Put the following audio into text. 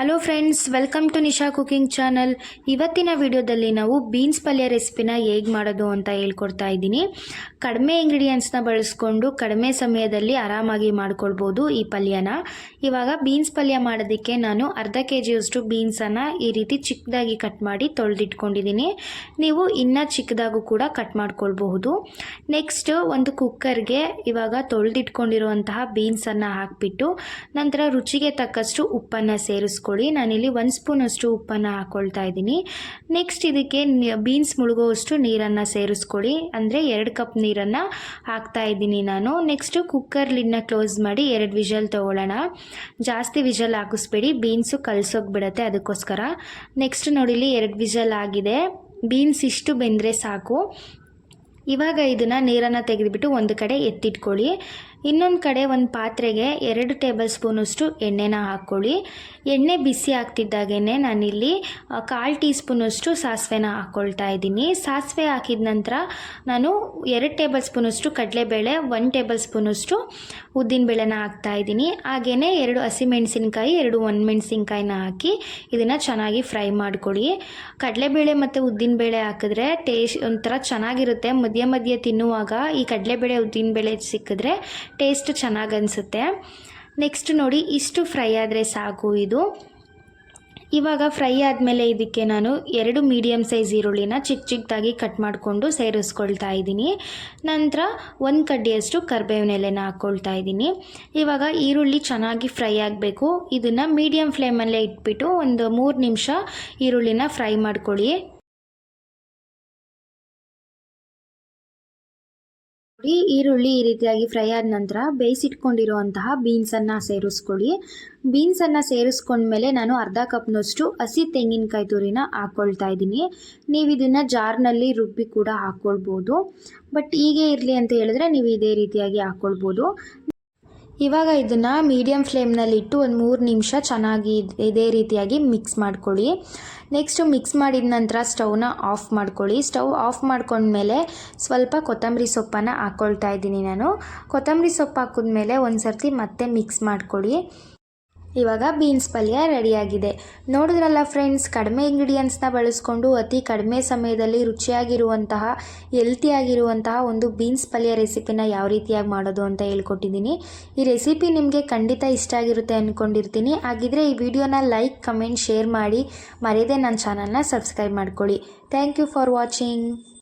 Hello friends, welcome to Nisha cooking channel. ಇವತ್ತಿನ ವಿಡಿಯೋದಲ್ಲಿ ನಾವು ಬೀನ್ಸ್ ಪಲ್ಯ ರೆಸಿಪಿನ ಹೇಗೆ ಮಾಡೋದು ಅಂತ ಹೇಳ್ಕೊಡ್ತಾ ಇದ್ದೀನಿ. ಕಡಿಮೆ ಇಂಗ್ರೀಡಿಯೆಂಟ್ಸ್ನ ಬಳಸ್ಕೊಂಡು ಕಡಿಮೆ ಸಮಯದಲ್ಲಿ ಆರಾಮಾಗಿ ಮಾಡ್ಕೊಳ್ಬೋದು ಈ ಪಲ್ಯನ. ಇವಾಗ ಬೀನ್ಸ್ ಪಲ್ಯ ಮಾಡೋದಕ್ಕೆ ನಾನು ಅರ್ಧ kg ಬೀನ್ಸನ್ನು ಈ ರೀತಿ ಚಿಕ್ಕದಾಗಿ ಕಟ್ ಮಾಡಿ ತೊಳೆದಿಟ್ಕೊಂಡಿದ್ದೀನಿ. ನೀವು ಇನ್ನೂ ಚಿಕ್ಕದಾಗೂ ಕೂಡ ಕಟ್ ಮಾಡ್ಕೊಳ್ಬಹುದು. ನೆಕ್ಸ್ಟ್ ಒಂದು ಕುಕ್ಕರ್ಗೆ ಇವಾಗ ತೊಳೆದಿಟ್ಕೊಂಡಿರುವಂತಹ ಬೀನ್ಸನ್ನು ಹಾಕಿಬಿಟ್ಟು ನಂತರ ರುಚಿಗೆ ತಕ್ಕಷ್ಟು ಉಪ್ಪನ್ನು ಸೇರಿಸ್ಕೊಳ್ಳಿ. ನಾನಿಲ್ಲಿ 1 ಸ್ಪೂನ್ ಅಷ್ಟು ಉಪ್ಪನ್ನು ಹಾಕೊಳ್ತಾ ಇದ್ದೀನಿ. ನೆಕ್ಸ್ಟ್ ಇದಕ್ಕೆ ಬೀನ್ಸ್ ಮುಳುಗುವಷ್ಟು ನೀರನ್ನು ಸೇರಿಸ್ಕೊಳ್ಳಿ. ಅಂದರೆ 2 ಕಪ್ ನೀರನ್ನು ಹಾಕ್ತಾ ಇದ್ದೀನಿ ನಾನು. ನೆಕ್ಸ್ಟು ಕುಕ್ಕರ್ ಲಿಡ್ನ ಕ್ಲೋಸ್ ಮಾಡಿ 2 ವಿಷಲ್ ತೊಗೊಳ್ಳೋಣ. ಜಾಸ್ತಿ ವಿಷಲ್ ಹಾಕಿಸ್ಬೇಡಿ, ಬೀನ್ಸು ಕಲಸೋಗ್ಬಿಡತ್ತೆ, ಅದಕ್ಕೋಸ್ಕರ. ನೆಕ್ಸ್ಟ್ ನೋಡಿಲಿ 2 ವಿಷಲ್ ಆಗಿದೆ. ಬೀನ್ಸ್ ಇಷ್ಟು ಬೆಂದರೆ ಸಾಕು. ಇವಾಗ ಇದನ್ನು ನೀರನ್ನು ತೆಗೆದುಬಿಟ್ಟು ಒಂದು ಕಡೆ ಎತ್ತಿಟ್ಕೊಳ್ಳಿ. ಇನ್ನೊಂದು ಕಡೆ ಒಂದು ಪಾತ್ರೆಗೆ 2 ಟೇಬಲ್ ಸ್ಪೂನಷ್ಟು ಎಣ್ಣೆನ ಹಾಕ್ಕೊಳ್ಳಿ. ಎಣ್ಣೆ ಬಿಸಿ ಆಗ್ತಿದ್ದಾಗೇ ನಾನಿಲ್ಲಿ 1/4 ಟೀ ಸ್ಪೂನಷ್ಟು ಸಾಸಿವೆನ ಹಾಕ್ಕೊಳ್ತಾ ಇದ್ದೀನಿ. ಸಾಸಿವೆ ಹಾಕಿದ ನಂತರ ನಾನು 2 ಟೇಬಲ್ ಸ್ಪೂನಷ್ಟು ಕಡಲೆಬೇಳೆ, 1 ಟೇಬಲ್ ಸ್ಪೂನಷ್ಟು ಉದ್ದಿನಬೇಳೆನ ಹಾಕ್ತಾ ಇದ್ದೀನಿ. ಹಾಗೆಯೇ 2 ಹಸಿಮೆಣಸಿನ್ಕಾಯಿ, 2 ಒಣಮೆಣಸಿನ್ಕಾಯಿನ ಹಾಕಿ ಇದನ್ನು ಚೆನ್ನಾಗಿ ಫ್ರೈ ಮಾಡ್ಕೊಳ್ಳಿ. ಕಡಲೆಬೇಳೆ ಮತ್ತು ಉದ್ದಿನಬೇಳೆ ಹಾಕಿದ್ರೆ ಟೇಸ್ಟ್ ಒಂಥರ ಚೆನ್ನಾಗಿರುತ್ತೆ. ಮಧ್ಯೆ ತಿನ್ನುವಾಗ ಈ ಕಡಲೆಬೇಳೆ ಉದ್ದಿನಬೇಳೆ ಸಿಕ್ಕಿದ್ರೆ ಟೇಸ್ಟ್ ಚೆನ್ನಾಗಿ ಅನಿಸುತ್ತೆ. ನೆಕ್ಸ್ಟ್ ನೋಡಿ, ಇಷ್ಟು ಫ್ರೈ ಆದರೆ ಸಾಕು ಇದು. ಇವಾಗ ಫ್ರೈ ಆದಮೇಲೆ ಇದಕ್ಕೆ ನಾನು 2 ಮೀಡಿಯಮ್ ಸೈಜ್ ಈರುಳ್ಳಿನ ಚಿಕ್ಕದಾಗಿ ಕಟ್ ಮಾಡಿಕೊಂಡು ಸೇರಿಸ್ಕೊಳ್ತಾ ಇದ್ದೀನಿ. ನಂತರ 1 ಕಡ್ಡಿಯಷ್ಟು ಕರಿಬೇವಿನ ಎಲೆನ ಹಾಕ್ಕೊಳ್ತಾ ಇದ್ದೀನಿ. ಇವಾಗ ಈರುಳ್ಳಿ ಚೆನ್ನಾಗಿ ಫ್ರೈ ಆಗಬೇಕು. ಇದನ್ನು ಮೀಡಿಯಮ್ ಫ್ಲೇಮಲ್ಲೇ ಇಟ್ಬಿಟ್ಟು ಒಂದು 3 ನಿಮಿಷ ಈರುಳ್ಳಿನ ಫ್ರೈ ಮಾಡ್ಕೊಳ್ಳಿ. ಈರುಳ್ಳಿ ಈ ರೀತಿಯಾಗಿ ಫ್ರೈ ಆದ ನಂತರ ಬೇಯಿಸಿಟ್ಕೊಂಡಿರುವಂತಹ ಬೀನ್ಸನ್ನು ಸೇರಿಸ್ಕೊಳ್ಳಿ. ಬೀನ್ಸನ್ನು ಸೇರಿಸ್ಕೊಂಡ್ಮೇಲೆ ನಾನು ಅರ್ಧ ಕಪ್ನಷ್ಟು ಹಸಿ ತೆಂಗಿನಕಾಯಿ ತುರಿನ ಹಾಕ್ಕೊಳ್ತಾ ಇದ್ದೀನಿ. ನೀವು ಇದನ್ನು ಜಾರ್ನಲ್ಲಿ ರುಬ್ಬಿ ಕೂಡ ಹಾಕ್ಕೊಳ್ಬೋದು. ಬಟ್ ಹೀಗೆ ಇರಲಿ ಅಂತ ಹೇಳಿದ್ರೆ ನೀವು ಇದೇ ರೀತಿಯಾಗಿ ಹಾಕ್ಕೊಳ್ಬೋದು. ಇವಾಗ ಇದನ್ನು ಮೀಡಿಯಮ್ ಫ್ಲೇಮ್ನಲ್ಲಿಟ್ಟು ಒಂದು 3 ನಿಮಿಷ ಚೆನ್ನಾಗಿ ಇದೇ ರೀತಿಯಾಗಿ ಮಿಕ್ಸ್ ಮಾಡ್ಕೊಳ್ಳಿ. ನೆಕ್ಸ್ಟು ಮಿಕ್ಸ್ ಮಾಡಿದ ನಂತರ ಸ್ಟವ್ನ ಆಫ್ ಮಾಡ್ಕೊಳ್ಳಿ. ಸ್ಟವ್ ಆಫ್ ಮಾಡ್ಕೊಂಡ್ಮೇಲೆ ಸ್ವಲ್ಪ ಕೊತ್ತಂಬರಿ ಸೊಪ್ಪನ್ನು ಹಾಕ್ಕೊಳ್ತಾ ಇದ್ದೀನಿ ನಾನು. ಕೊತ್ತಂಬರಿ ಸೊಪ್ಪು ಹಾಕಿದ್ಮೇಲೆ ಒಂದು ಸರ್ತಿ ಮತ್ತೆ ಮಿಕ್ಸ್ ಮಾಡ್ಕೊಳ್ಳಿ. ಇವಾಗ ಬೀನ್ಸ್ ಪಲ್ಯ ರೆಡಿಯಾಗಿದೆ. ನೋಡಿದ್ರಲ್ಲ ಫ್ರೆಂಡ್ಸ್, ಕಡಿಮೆ ಇಂಗ್ರೀಡಿಯೆಂಟ್ಸ್ನ ಬಳಸ್ಕೊಂಡು ಅತಿ ಕಡಿಮೆ ಸಮಯದಲ್ಲಿ ರುಚಿಯಾಗಿರುವಂತಹ ಹೆಲ್ತಿಯಾಗಿರುವಂತಹ ಒಂದು ಬೀನ್ಸ್ ಪಲ್ಯ ರೆಸಿಪಿನ ಯಾವ ರೀತಿಯಾಗಿ ಮಾಡೋದು ಅಂತ ಹೇಳ್ಕೊಟ್ಟಿದ್ದೀನಿ. ಈ ರೆಸಿಪಿ ನಿಮಗೆ ಖಂಡಿತ ಇಷ್ಟ ಆಗಿರುತ್ತೆ ಅಂದ್ಕೊಂಡಿರ್ತೀನಿ. ಹಾಗಿದ್ರೆ ಈ ವಿಡಿಯೋನ ಲೈಕ್, ಕಮೆಂಟ್, ಶೇರ್ ಮಾಡಿ ಮರೆಯದೆ ನನ್ನ ಚಾನಲ್ನ ಸಬ್ಸ್ಕ್ರೈಬ್ ಮಾಡ್ಕೊಳ್ಳಿ. Thank you for watching.